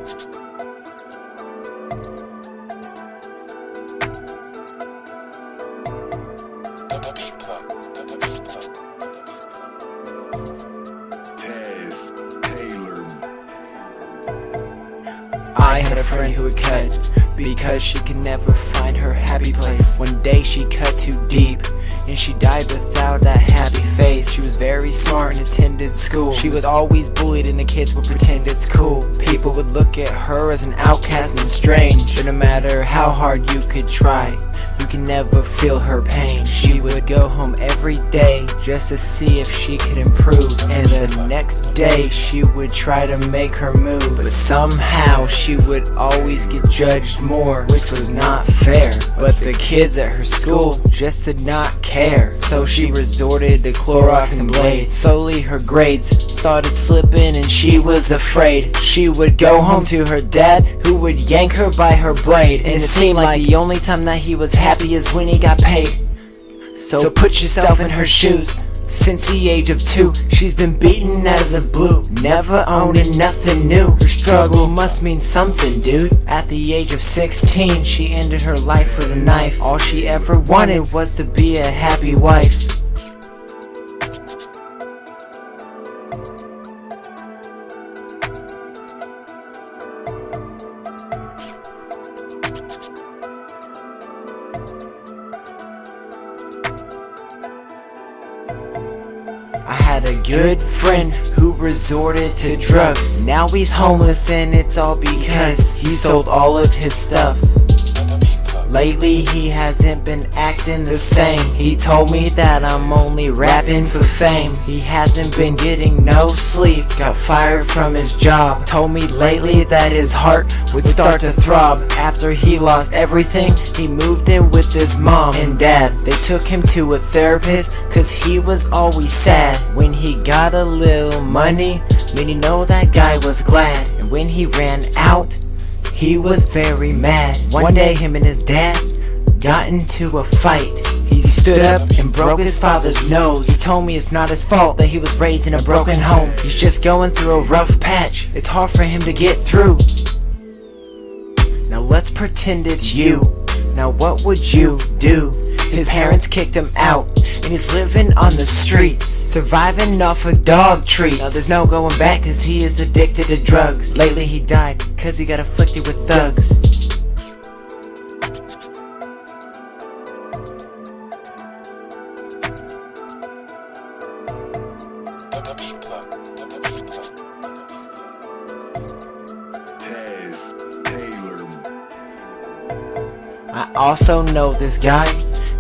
I had a friend who would cut because she could never find her happy place. One day she cut too deep and she died without that happy face. She was very smart and attended school. She was always bullied and the kids would pretend it's cool. People would look at her as an outcast and strange, but no matter how hard you could try, you can never feel her pain. She would go home every day just to see if she could improve, and the next day she would try to make her move, but somehow she would always get judged more, which was not fair. But the kids at her school just did not care, so she resorted to Clorox and blades. Slowly her grades started slipping and she was afraid. She would go home to her dad, who would yank her by her braid, and it seemed like the only time that he was happy is when he got paid. So put yourself in her shoes. Since the age of 2, she's been beaten out of the blue, never owning nothing new. Her struggle must mean something, dude. At the age of 16, she ended her life with a knife. All she ever wanted was to be a happy wife. I had a good friend who resorted to drugs. Now he's homeless and it's all because he sold all of his stuff. Lately he hasn't been acting the same. He told me that I'm only rapping for fame. He hasn't been getting no sleep, got fired from his job. Told me lately that his heart would start to throb. After he lost everything, he moved in with his mom and dad. They took him to a therapist cause he was always sad. When he got a little money, then you know that guy was glad. And when he ran out, he was very mad. One day him and his dad got into a fight. He stood up and broke his father's nose. He told me it's not his fault that he was raised in a broken home. He's just going through a rough patch. It's hard for him to get through. Now let's pretend it's you. Now what would you do? His parents kicked him out and he's living on the streets, surviving off of dog treats. Now there's no going back cause he is addicted to drugs. Lately he died cause he got afflicted with thugs. I also know this guy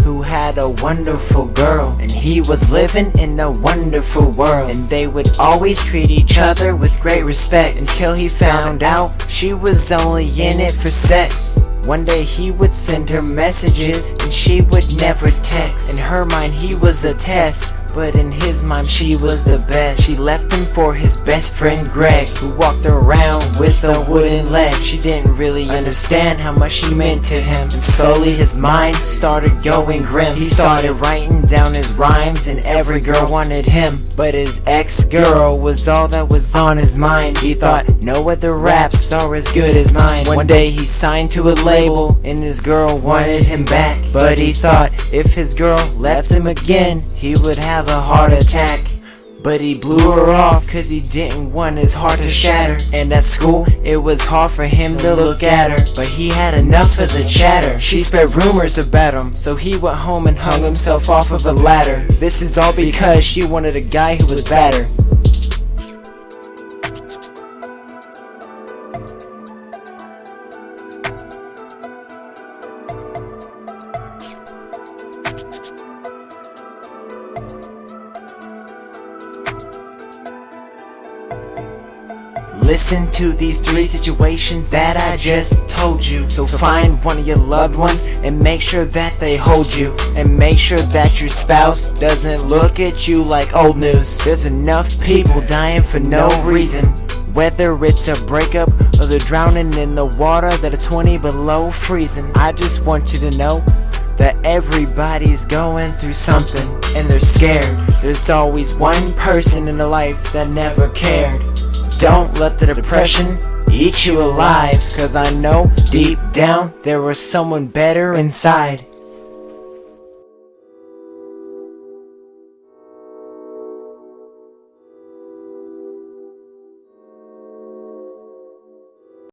who had a wonderful girl, and he was living in a wonderful world, and they would always treat each other with great respect until he found out she was only in it for sex. One day he would send her messages and she would never text. In her mind he was a test, but in his mind she was the best. She left him for his best friend Greg, who walked around with a wooden leg. She didn't really understand how much she meant to him, and slowly his mind started going grim. He started writing down his rhymes and every girl wanted him, but his ex-girl was all that was on his mind. He thought no other raps are as good as mine. One day he signed to a label and his girl wanted him back, but he thought if his girl left him again he would have a heart attack. But he blew her off cause he didn't want his heart to shatter. And at school it was hard for him to look at her, but he had enough of the chatter. She spread rumors about him, so he went home and hung himself off of a ladder. This is all because she wanted a guy who was badder. Listen to these 3 situations that I just told you. So find one of your loved ones and make sure that they hold you, and make sure that your spouse doesn't look at you like old news. There's enough people dying for no reason, whether it's a breakup or they're drowning in the water that are 20 below freezing. I just want you to know that everybody's going through something and they're scared. There's always one person in their life that never cared. Don't let the depression eat you alive. Cause I know deep down there was someone better inside.